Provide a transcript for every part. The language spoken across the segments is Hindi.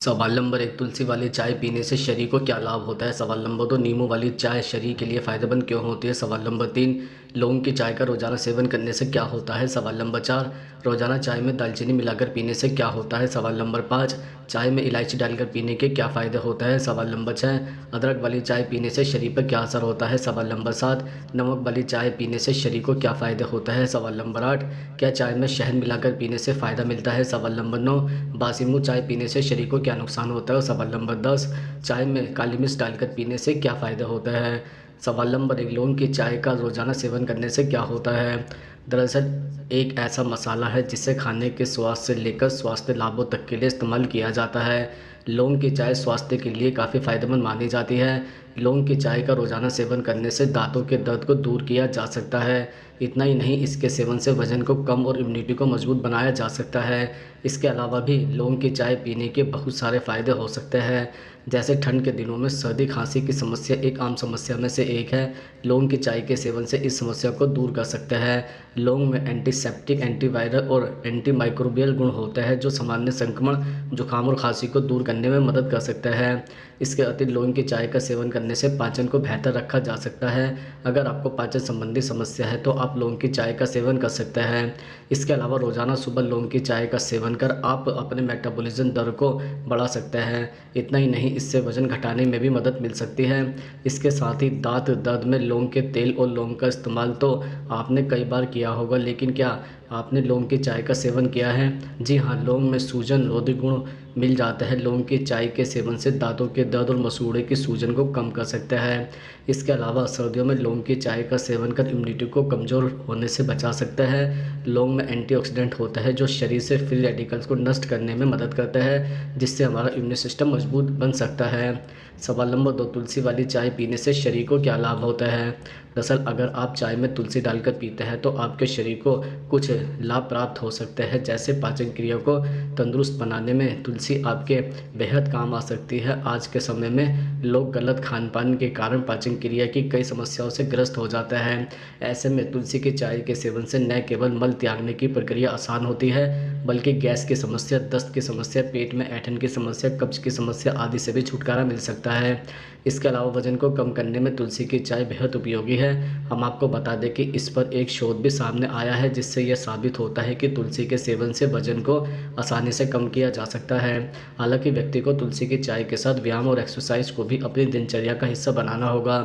सवाल नंबर 1, तुलसी वाली चाय पीने से शरीर को क्या लाभ होता है? सवाल नंबर 2, नींबू वाली चाय शरीर के लिए फ़ायदेमंद क्यों होती है? सवाल नंबर 3, लौंग की चाय का रोज़ाना सेवन करने से क्या होता है? सवाल नंबर 4, रोज़ाना चाय में दालचीनी मिलाकर पीने से क्या होता है? सवाल नंबर 5, चाय में इलायची डालकर पीने के क्या फ़ायदे होते हैं? सवाल नंबर 6, अदरक वाली चाय पीने से शरीर पर क्या असर होता है? सवाल नंबर 7, नमक वाली चाय पीने से शरीर को क्या फ़ायदे होता है? सवाल नंबर 8, क्या चाय में शहद मिलाकर पीने से फ़ायदा मिलता है? सवाल नंबर 9, बासी मुँह चाय पीने से शरीर को क्या नुकसान होता है? और सवाल नंबर 10, चाय में काली मिर्च डालकर पीने से क्या फ़ायदा होता है? सवाल नंबर 1, लौंग की चाय का रोज़ाना सेवन करने से क्या होता है? दरअसल एक ऐसा मसाला है जिसे खाने के स्वाद से लेकर स्वास्थ्य लाभों तक के लिए इस्तेमाल किया जाता है। लौंग की चाय स्वास्थ्य के लिए काफ़ी फ़ायदेमंद मानी जाती है। लौंग की चाय का रोज़ाना सेवन करने से दाँतों के दर्द को दूर किया जा सकता है। इतना ही नहीं, इसके सेवन से वज़न को कम और इम्यूनिटी को मजबूत बनाया जा सकता है। इसके अलावा भी लौंग की चाय पीने के बहुत सारे फ़ायदे हो सकते हैं। जैसे ठंड के दिनों में सर्दी खांसी की समस्या एक आम समस्या में से एक है। लौंग की चाय के सेवन से इस समस्या को दूर कर सकते हैं। लौंग में एंटीसेप्टिक, एंटीवायरल और एंटीमाइक्रोबियल गुण होते हैं जो सामान्य संक्रमण, जुकाम और खांसी को दूर करने में मदद कर सकते हैं। इसके अतिरिक्त लौंग की चाय का सेवन करने से पाचन को बेहतर रखा जा सकता है। अगर आपको पाचन संबंधी समस्या है तो आप लौंग की चाय का सेवन कर सकते हैं। इसके अलावा रोज़ाना सुबह लौंग की चाय का सेवन कर आप अपने मेटाबॉलिज्म दर को बढ़ा सकते हैं। इतना ही नहीं, इससे वज़न घटाने में भी मदद मिल सकती है। इसके साथ ही दाँत दर्द में लौंग के तेल और लौंग का इस्तेमाल तो आपने कई बार किया होगा, लेकिन क्या आपने लौंग की चाय का सेवन किया है? जी हाँ, लौंग में सूजन रोधी गुण मिल जाता है। लौंग की चाय के सेवन से दाँतों के दर्द और मसूड़े की सूजन को कम कर सकता है। इसके अलावा सर्दियों में लौंग की चाय का सेवन कर इम्यूनिटी को कमज़ोर होने से बचा सकता है। लौंग में एंटीऑक्सीडेंट होता है जो शरीर से फ्री रेडिकल्स को नष्ट करने में मदद करता है, जिससे हमारा इम्यून सिस्टम मजबूत बन सकता है। सवाल नंबर 2, तुलसी वाली चाय पीने से शरीर को क्या लाभ होता है? दरअसल अगर आप चाय में तुलसी डालकर पीते हैं तो आपके शरीर को कुछ लाभ प्राप्त हो सकते हैं। जैसे पाचन क्रिया को तंदुरुस्त बनाने में तुलसी आपके बेहद काम आ सकती है। आज के समय में लोग गलत खान-पान के कारण पाचन क्रिया की कई समस्याओं से ग्रस्त हो जाते हैं। ऐसे में तुलसी की चाय के सेवन से न केवल मल त्यागने की प्रक्रिया आसान होती है, बल्कि गैस की समस्या, दस्त की समस्या, पेट में ऐंठन की समस्या, कब्ज़ की समस्या आदि से भी छुटकारा मिल सकता है। इसके अलावा वज़न को कम करने में तुलसी की चाय बेहद उपयोगी है। हम आपको बता दें कि इस पर एक शोध भी सामने आया है जिससे यह साबित होता है कि तुलसी के सेवन से वज़न को आसानी से कम किया जा सकता है। हालाँकि व्यक्ति को तुलसी की चाय के साथ व्यायाम और एक्सरसाइज़ को भी अपनी दिनचर्या का हिस्सा बनाना होगा।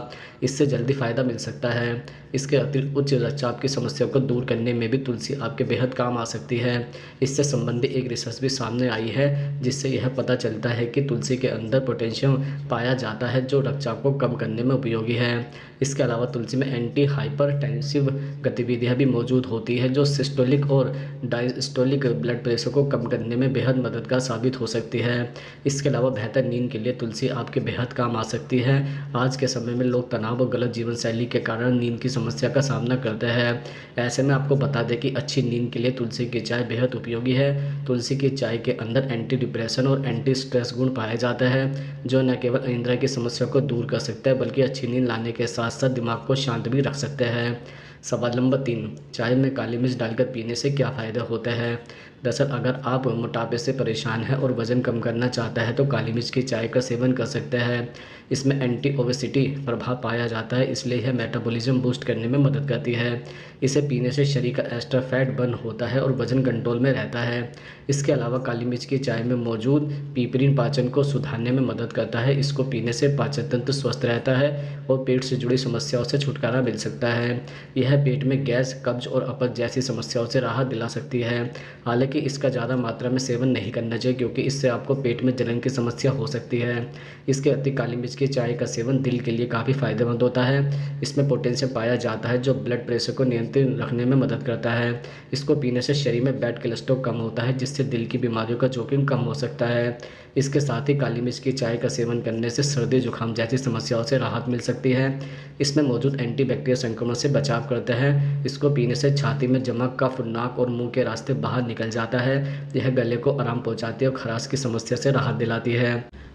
इससे जल्दी फ़ायदा मिल सकता है। इसके अतिरिक्त उच्च रक्तचाप की समस्या को दूर करने में भी तुलसी आपके बेहद काम आ सकती है। इससे संबंधित एक रिसर्च भी सामने आई है जिससे यह पता चलता है कि तुलसी के अंदर पोटेशियम पाया जाता है जो रक्तचाप को कम करने में उपयोगी है। इसके अलावा तुलसी में एंटी हाइपरटेंसिव गतिविधियाँ भी मौजूद होती है जो सिस्टोलिक और डायस्टोलिक ब्लड प्रेशर को कम करने में बेहद मददगार साबित हो सकती है। इसके अलावा बेहतर नींद के लिए तुलसी आपके बेहद काम आ सकती है। आज के समय में लोग तनाव और गलत जीवन शैली के कारण नींद की समस्या का सामना करते हैं। ऐसे में आपको बता दें कि अच्छी नींद के लिए तुलसी की चाय बेहद उपयोगी है। तुलसी की चाय के अंदर एंटी डिप्रेशन और एंटी स्ट्रेस गुण पाए जाते हैं जो न केवल निद्रा की समस्या को दूर कर सकते हैं बल्कि अच्छी नींद लाने के साथ साथ दिमाग को शांत भी रख सकते हैं। सवाल नंबर 3, चाय में काली मिर्च डालकर पीने से क्या फ़ायदा होता है? दरअसल अगर आप मोटापे से परेशान हैं और वज़न कम करना चाहता है तो काली मिर्च की चाय का सेवन कर सकते हैं। इसमें एंटी ओबेसिटी प्रभाव पाया जाता है, इसलिए यह मेटाबॉलिज्म बूस्ट करने में मदद करती है। इसे पीने से शरीर का एक्स्ट्रा फैट बर्न होता है और वज़न कंट्रोल में रहता है। इसके अलावा काली मिर्च की चाय में मौजूद पिपरीन पाचन को सुधारने में मदद करता है। इसको पीने से पाचन तंत्र स्वस्थ रहता है और पेट से जुड़ी समस्याओं से छुटकारा मिल सकता है। यह पेट में गैस, कब्ज़ और अपच जैसी समस्याओं से राहत दिला सकती है। हालाँकि इसका ज़्यादा मात्रा में सेवन नहीं करना चाहिए क्योंकि इससे आपको पेट में जलन की समस्या हो सकती है। इसके अतिरिक्त काली मिर्च की चाय का सेवन दिल के लिए काफ़ी फ़ायदेमंद होता है। इसमें पोटेशियम पाया जाता है जो ब्लड प्रेशर को नियंत्रित रखने में मदद करता है। इसको पीने से शरीर में बैड कोलेस्ट्रॉल कम होता है जिससे दिल की बीमारियों का जोखिम कम हो सकता है। इसके साथ ही काली मिर्च की चाय का सेवन करने से सर्दी जुकाम जैसी समस्याओं से राहत मिल सकती है। इसमें मौजूद एंटीबैक्टीरियल संक्रमण से बचाव करता है। इसको पीने से छाती में जमा कफ नाक और मुंह के रास्ते बाहर निकल जाता है। यह गले को आराम पहुंचाती है और खराश की समस्या से राहत दिलाती है।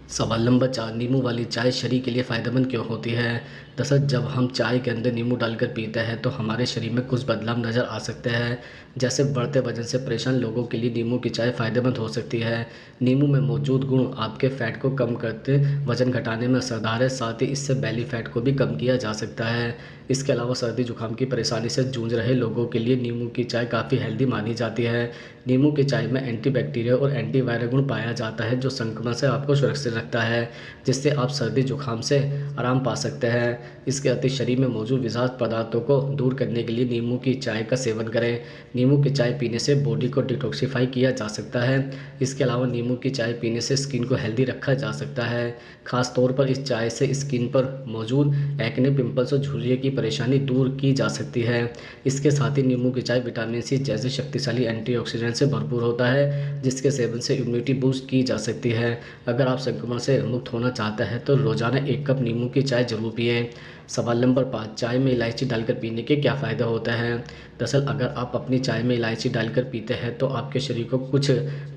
सवाल नंबर 4, नींबू वाली चाय शरीर के लिए फ़ायदेमंद क्यों होती है? दरअसल जब हम चाय के अंदर नींबू डालकर पीते हैं तो हमारे शरीर में कुछ बदलाव नज़र आ सकते हैं। जैसे बढ़ते वजन से परेशान लोगों के लिए नींबू की चाय फ़ायदेमंद हो सकती है। नींबू में मौजूद गुण आपके फ़ैट को कम करते, वजन घटाने में असरदार है, साथ ही इससे बैली फ़ैट को भी कम किया जा सकता है। इसके अलावा सर्दी जुकाम की परेशानी से जूझ रहे लोगों के लिए नींबू की चाय काफ़ी हेल्दी मानी जाती है। नींबू की चाय में एंटीबैक्टीरियल और एंटीवायरल गुण पाया जाता है जो संक्रमण से आपको सुरक्षित रखता है, जिससे आप सर्दी जुकाम से आराम पा सकते हैं। इसके अतिरिक्त शरीर में मौजूद विषाक्त पदार्थों को दूर करने के लिए नींबू की चाय का सेवन करें। नींबू की चाय पीने से बॉडी को डिटॉक्सिफाई किया जा सकता है। इसके अलावा नींबू की चाय पीने से स्किन को हेल्दी रखा जा सकता है। खास तौर पर इस चाय से स्किन पर मौजूद एक्ने, पिंपल्स और झुर्रियों की परेशानी दूर की जा सकती है। इसके साथ ही नींबू की चाय विटामिन सी जैसे शक्तिशाली एंटीऑक्सीडेंट से भरपूर होता है, जिसके सेवन से इम्यूनिटी बूस्ट की जा सकती है। अगर आप संक्रमण से मुक्त होना चाहते हैं तो रोजाना 1 कप नींबू की चाय जरूर पिएं। सवाल नंबर 5, चाय में इलायची डालकर पीने के क्या फ़ायदे होते हैं? दरअसल अगर आप अपनी चाय में इलायची डालकर पीते हैं तो आपके शरीर को कुछ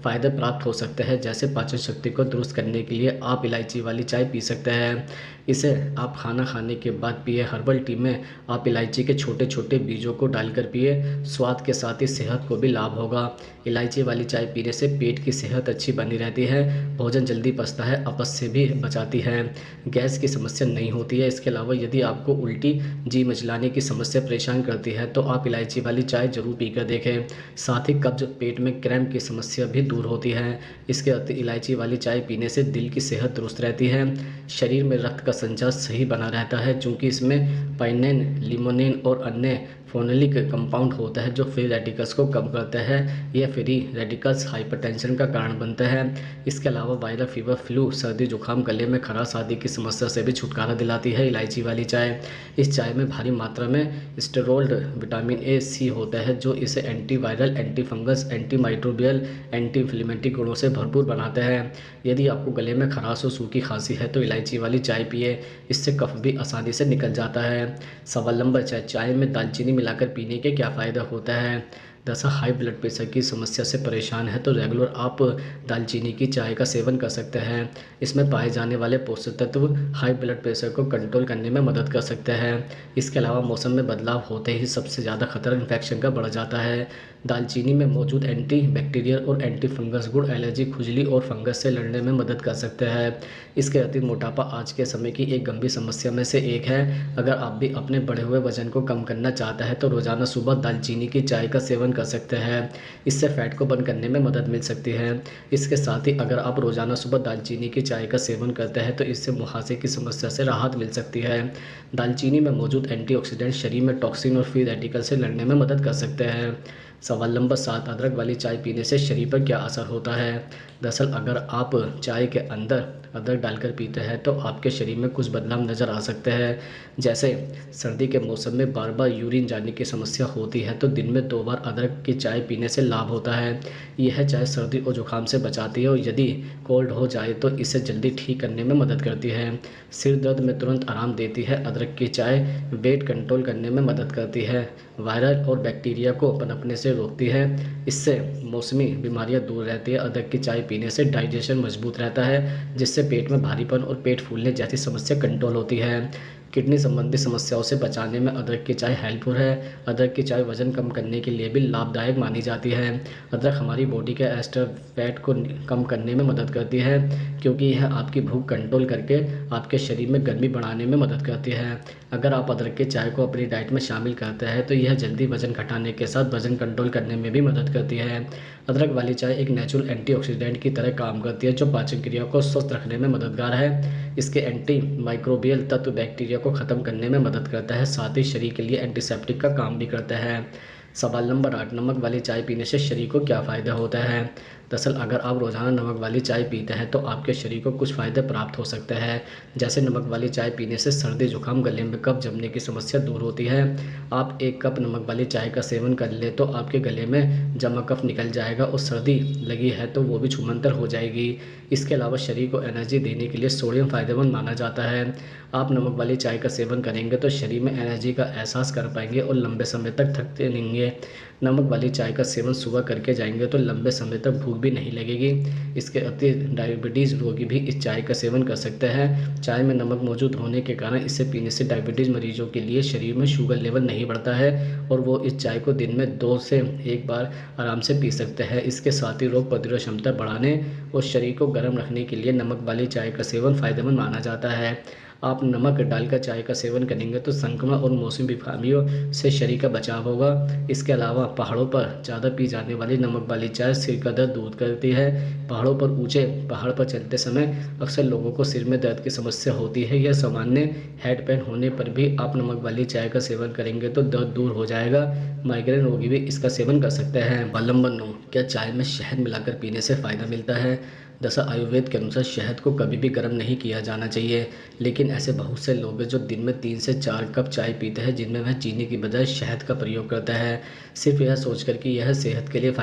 फ़ायदे प्राप्त हो सकते हैं। जैसे पाचन शक्ति को दुरुस्त करने के लिए आप इलायची वाली चाय पी सकते हैं। इसे आप खाना खाने के बाद पिए। हर्बल टी में आप इलायची के छोटे छोटे बीजों को डालकर पिए। स्वाद के साथ ही सेहत को भी लाभ होगा। इलायची वाली चाय पीने से पेट की सेहत अच्छी बनी रहती है, भोजन जल्दी पचता है, अपच से भी बचाती है, गैस की समस्या नहीं होती है। इसके अलावा यदि आपको उल्टी, जी मिचलाने की समस्या परेशान करती है तो आप इलायची वाली चाय जरूर पीकर देखें। साथ ही कब्ज, पेट में क्रैम्प की समस्या भी दूर होती है। इसके अतिरिक्त इलायची वाली चाय पीने से दिल की सेहत दुरुस्त रहती है, शरीर में रक्त का संचार सही बना रहता है, चूँकि इसमें पाइनेन, लिमोनिन और अन्य फेनोलिक कंपाउंड होता है जो फ्री रेडिकल्स को कम करता है। यह फ्री रेडिकल्स हाइपरटेंशन का कारण बनता है। इसके अलावा वायरल फीवर, फ्लू, सर्दी जुकाम, गले में खराश आदि की समस्या से भी छुटकारा दिलाती है इलायची वाली चाय। इस चाय में भारी मात्रा में स्टेरॉइड विटामिन ए सी होता है जो इसे antiviral, anti fungus, anti microbial, anti inflammatory गुणों से भरपूर बनाता है। यदि आपको गले में खराश और सूखी खांसी है तो इलायची वाली चाय पिए, इससे कफ भी आसानी से निकल जाता है। सवाल नंबर 6, चाय में दालचीनी मिलाकर पीने के क्या फ़ायदा होता है? दरअसल हाई ब्लड प्रेशर की समस्या से परेशान है तो रेगुलर आप दालचीनी की चाय का सेवन कर सकते हैं। इसमें पाए जाने वाले पोषक तत्व हाई ब्लड प्रेशर को कंट्रोल करने में मदद कर सकते हैं। इसके अलावा मौसम में बदलाव होते ही सबसे ज़्यादा खतरा इन्फेक्शन का बढ़ जाता है। दालचीनी में मौजूद एंटी बैक्टीरियल और एंटी फंगस गुण एलर्जी, खुजली और फंगस से लड़ने में मदद कर सकते हैं। इसके अतिरिक्त मोटापा आज के समय की एक गंभीर समस्या में से एक है। अगर आप भी अपने बढ़े हुए वजन को कम करना चाहते हैं तो रोज़ाना सुबह दालचीनी की चाय का सेवन कर सकते हैं। इससे फैट को बर्न करने में मदद मिल सकती है। इसके साथ ही अगर आप रोज़ाना सुबह दालचीनी की चाय का सेवन करते हैं तो इससे मुहासे की समस्या से राहत मिल सकती है। दालचीनी में मौजूद एंटीऑक्सीडेंट शरीर में टॉक्सिन और फ्री रेडिकल से लड़ने में मदद कर सकते हैं। सवाल नंबर 7, अदरक वाली चाय पीने से शरीर पर क्या असर होता है? दरअसल अगर आप चाय के अंदर अदरक डालकर पीते हैं तो आपके शरीर में कुछ बदलाव नज़र आ सकते हैं। जैसे सर्दी के मौसम में बार बार यूरिन जाने की समस्या होती है तो दिन में 2 बार अदरक की चाय पीने से लाभ होता है। यह चाय सर्दी और जुकाम से बचाती है और यदि कोल्ड हो जाए तो इसे जल्दी ठीक करने में मदद करती है। सिर दर्द में तुरंत आराम देती है। अदरक की चाय वेट कंट्रोल करने में मदद करती है, वायरल और बैक्टीरिया को पनपने से रोकती है। इससे मौसमी बीमारियां दूर रहती है। अदरक की चाय पीने से डाइजेशन मजबूत रहता है, जिससे पेट में भारीपन और पेट फूलने जैसी समस्या कंट्रोल होती है। किडनी संबंधी समस्याओं से बचाने में अदरक की चाय हेल्पफुल है। अदरक की चाय वजन कम करने के लिए भी लाभदायक मानी जाती है। अदरक हमारी बॉडी के एस्टर फैट को कम करने में मदद करती है, क्योंकि यह आपकी भूख कंट्रोल करके आपके शरीर में गर्मी बढ़ाने में मदद करती है। अगर आप अदरक की चाय को अपनी डाइट में शामिल करते हैं तो यह जल्दी वजन घटाने के साथ वजन कंट्रोल करने में भी मदद करती है। अदरक वाली चाय एक नेचुरल एंटीऑक्सीडेंट की तरह काम करती है जो पाचन क्रिया को स्वस्थ रखने में मददगार है। इसके एंटी माइक्रोबियल तत्व बैक्टीरिया को ख़त्म करने में मदद करता है, साथ ही शरीर के लिए एंटीसेप्टिक का काम भी करता है। सवाल नंबर 8, नमक वाली चाय पीने से शरीर को क्या फ़ायदा होता है? दरअसल अगर आप रोज़ाना नमक वाली चाय पीते हैं तो आपके शरीर को कुछ फ़ायदे प्राप्त हो सकते हैं। जैसे नमक वाली चाय पीने से सर्दी जुकाम, गले में कफ जमने की समस्या दूर होती है। आप 1 कप नमक वाली चाय का सेवन कर ले तो आपके गले में जमा कफ निकल जाएगा और सर्दी लगी है तो वो भी छूमंतर हो जाएगी। इसके अलावा शरीर को एनर्जी देने के लिए सोडियम फ़ायदेमंद माना जाता है। आप नमक वाली चाय का सेवन करेंगे तो शरीर में एनर्जी का एहसास कर पाएंगे और लंबे समय तक थकते नहीं हैं। नमक वाली चाय का सेवन सुबह करके जाएंगे तो लंबे समय तक भूख भी नहीं लगेगी। इसके अतिरिक्त डायबिटीज़ रोगी भी इस चाय का सेवन कर सकते हैं। चाय में नमक मौजूद होने के कारण इसे पीने से डायबिटीज़ मरीजों के लिए शरीर में शुगर लेवल नहीं बढ़ता है और वो इस चाय को दिन में 2 से 1 बार आराम से पी सकते हैं। इसके साथ ही रोग प्रतिरोधक क्षमता बढ़ाने और शरीर को गर्म रखने के लिए नमक वाली चाय का सेवन फ़ायदेमंद माना जाता है। आप नमक डालकर चाय का सेवन करेंगे तो संक्रमण और मौसमी बीमारियों से शरीर का बचाव होगा। इसके अलावा पहाड़ों पर ज़्यादा पी जाने वाली नमक वाली चाय सिर का दर्द दूर करती है। पहाड़ों पर ऊंचे पहाड़ पर चलते समय अक्सर लोगों को सिर में दर्द की समस्या होती है। यह सामान्य हेड पेन होने पर भी आप नमक वाली चाय का सेवन करेंगे तो दर्द दूर हो जाएगा। माइग्रेन रोगी भी इसका सेवन कर सकते हैं। नंबर 9, क्या चाय में शहद मिलाकर पीने से फ़ायदा मिलता है? दरअसल आयुर्वेद के अनुसार शहद को कभी भी गर्म नहीं किया जाना चाहिए, लेकिन ऐसे बहुत से लोग हैं जो दिन में 3 से 4 कप चाय पीते हैं जिनमें वह चीनी की बजाय शहद का प्रयोग करता है, सिर्फ यह सोचकर कि यह सेहत के लिए